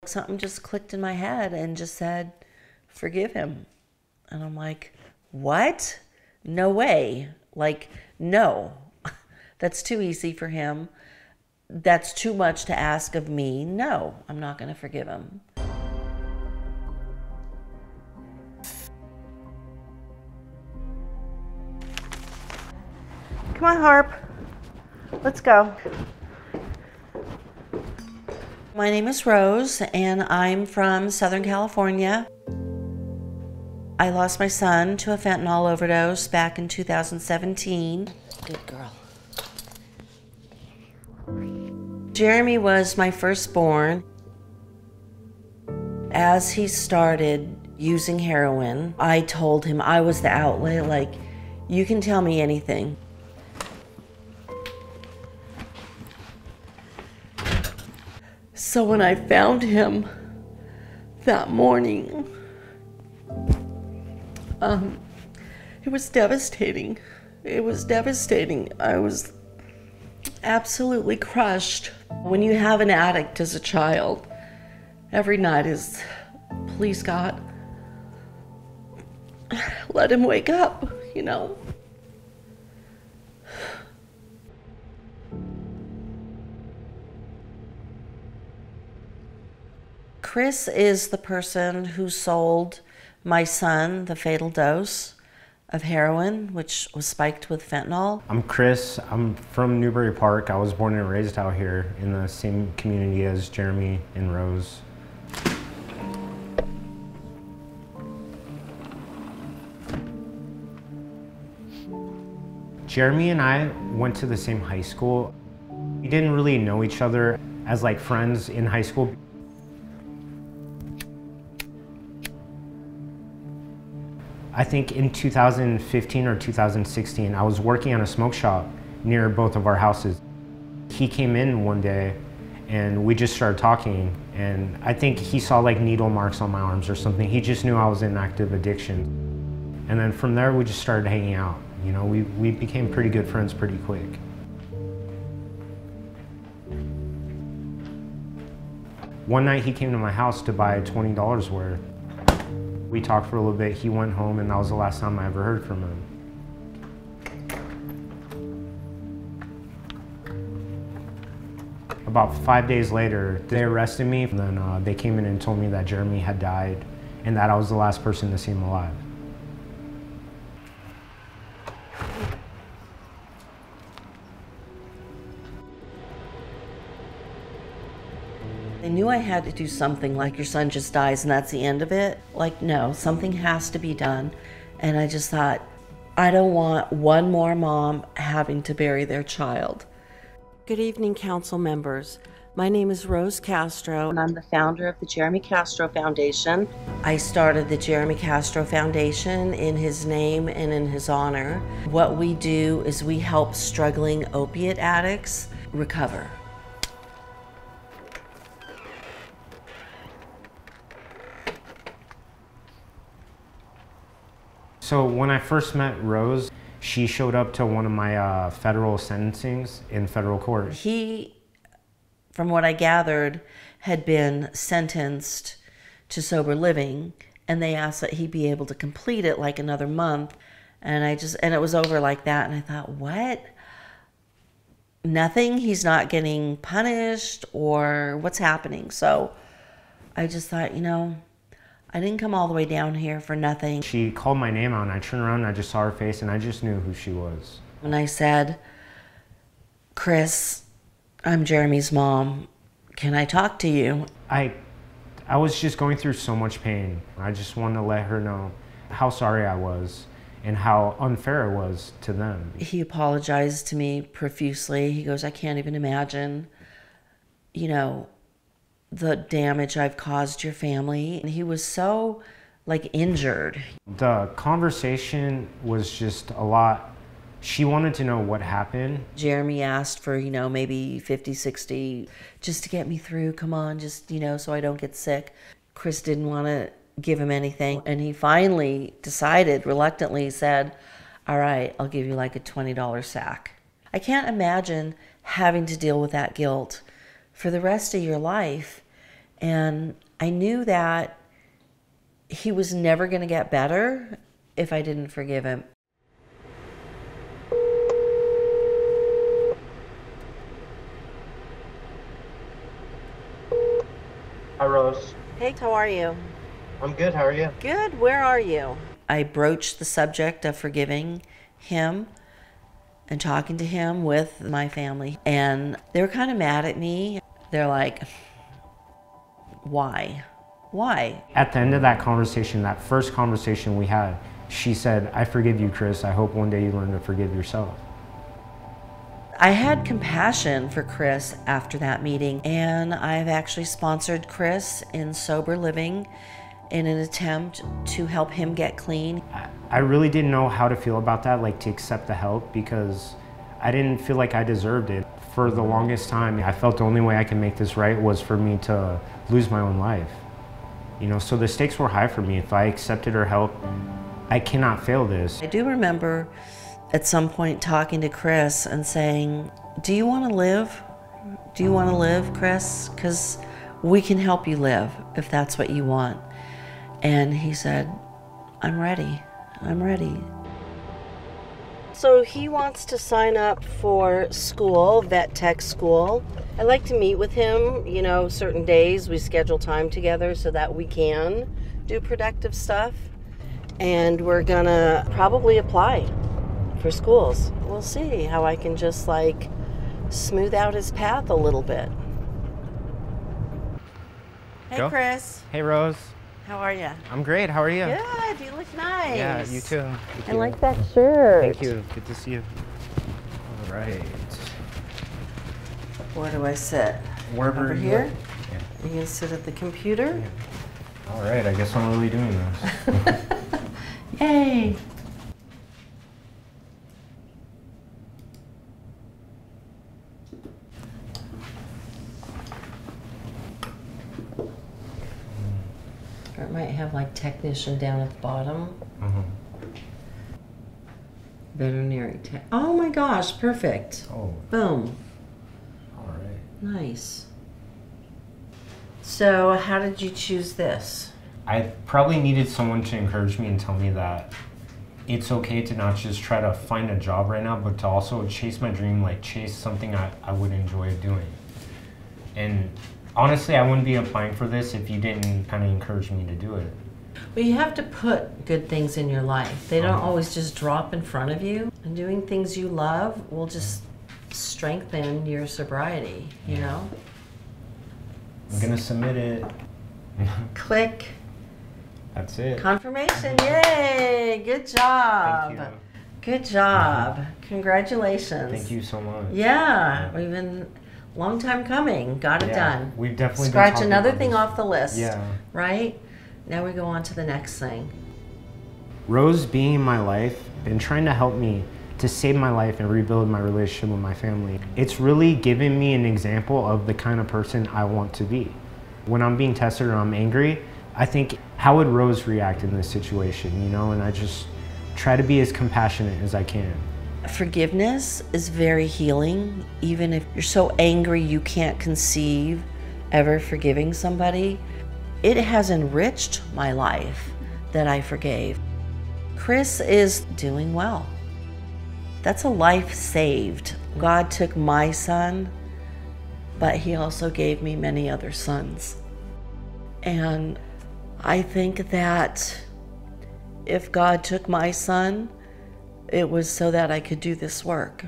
Something just clicked in my head and just said, forgive him. And I'm like, what? No way. Like, no. That's too easy for him. That's too much to ask of me. No, I'm not going to forgive him. Come on, Harp. Let's go. My name is Rose, and I'm from Southern California. I lost my son to a fentanyl overdose back in 2017. Good girl. Jeremy was my firstborn. As he started using heroin, I told him I was the outlet, like, you can tell me anything. So when I found him that morning, it was devastating. It was devastating. I was absolutely crushed. When you have an addict as a child, every night is, please God, let him wake up, you know. Chris is the person who sold my son the fatal dose of heroin, which was spiked with fentanyl. I'm Chris. I'm from Newbury Park. I was born and raised out here in the same community as Jeremy and Rose. Jeremy and I went to the same high school. We didn't really know each other as like friends in high school. I think in 2015 or 2016, I was working on a smoke shop near both of our houses. He came in one day and we just started talking, and I think he saw like needle marks on my arms or something. He just knew I was in active addiction. And then from there we just started hanging out. You know, we became pretty good friends pretty quick. One night he came to my house to buy $20 worth. We talked for a little bit, he went home, and that was the last time I ever heard from him. About 5 days later, they arrested me, and then they came in and told me that Jeremy had died and that I was the last person to see him alive. I knew I had to do something, like your son just dies and that's the end of it. Like, no, something has to be done. And I just thought, I don't want one more mom having to bury their child. Good evening, council members. My name is Rose Castro, and I'm the founder of the Jeremy Castro Foundation. I started the Jeremy Castro Foundation in his name and in his honor. What we do is we help struggling opiate addicts recover. So when I first met Rose, she showed up to one of my federal sentencings in federal court. He, from what I gathered, had been sentenced to sober living, and they asked that he be able to complete it like another month. And it was over like that. And I thought, what? Nothing? He's not getting punished, or what's happening? So I just thought, you know, I didn't come all the way down here for nothing. She called my name out, and I turned around and I just saw her face, and I just knew who she was. When I said, Chris, I'm Jeremy's mom, can I talk to you? I was just going through so much pain. I just wanted to let her know how sorry I was and how unfair it was to them. He apologized to me profusely. He goes, I can't even imagine, you know, the damage I've caused your family. And he was so, like, injured. The conversation was just a lot. She wanted to know what happened. Jeremy asked for, you know, maybe 50, 60, just to get me through. Come on, just, you know, so I don't get sick. Chris didn't want to give him anything. And he finally decided, reluctantly said, all right, I'll give you like a $20 sack. I can't imagine having to deal with that guilt for the rest of your life. And I knew that he was never going to get better if I didn't forgive him. Hi, Rose. Hey, how are you? I'm good. How are you? Good. Where are you? I broached the subject of forgiving him and talking to him with my family. And they were kind of mad at me. They're like, why? Why? At the end of that conversation, that first conversation we had, she said, I forgive you, Chris. I hope one day you learn to forgive yourself. I had compassion for Chris after that meeting, and I've actually sponsored Chris in sober living in an attempt to help him get clean. I really didn't know how to feel about that, like to accept the help, because I didn't feel like I deserved it. For the longest time, I felt the only way I could make this right was for me to lose my own life. You know, so the stakes were high for me. If I accepted her help, I cannot fail this. I do remember at some point talking to Chris and saying, do you want to live? Do you want to live, Chris? Because we can help you live if that's what you want. And he said, I'm ready. I'm ready. So he wants to sign up for school, vet tech school. I like to meet with him, you know, certain days. We schedule time together so that we can do productive stuff. And we're gonna probably apply for schools. We'll see how I can just like smooth out his path a little bit. Hey, Go. Chris. Hey, Rose. How are you? I'm great. How are you? Good. You look nice. Yeah, you too. I like that shirt. Thank you. Good to see you. All right. Where do I sit? Wherever Over you here? like. Yeah. You gonna sit at the computer? All right. I guess I'm really doing this. Yay! Or it might have like technician down at the bottom. Veterinary tech. Oh my gosh, perfect. Oh. Boom. All right. Nice. So, how did you choose this? I probably needed someone to encourage me and tell me that it's okay to not just try to find a job right now, but to also chase my dream, like chase something I would enjoy doing. And honestly, I wouldn't be applying for this if you didn't kind of encourage me to do it. Well, you have to put good things in your life. They don't always just drop in front of you. And doing things you love will just strengthen your sobriety, you know? I'm gonna submit it. Click. That's it. Confirmation, yay! Good job. Thank you. Good job. Congratulations. Thank you so much. Yeah, we've been long time coming. Got it done. We've definitely Scratch been talking another about thing this. off the list. Yeah. Right? Now we go on to the next thing. Rose being in my life and trying to help me to save my life and rebuild my relationship with my family, it's really given me an example of the kind of person I want to be. When I'm being tested or I'm angry, I think, how would Rose react in this situation, you know? And I just try to be as compassionate as I can. Forgiveness is very healing, even if you're so angry you can't conceive ever forgiving somebody. It has enriched my life that I forgave. Chris is doing well. That's a life saved. God took my son, but he also gave me many other sons. And I think that if God took my son, it was so that I could do this work.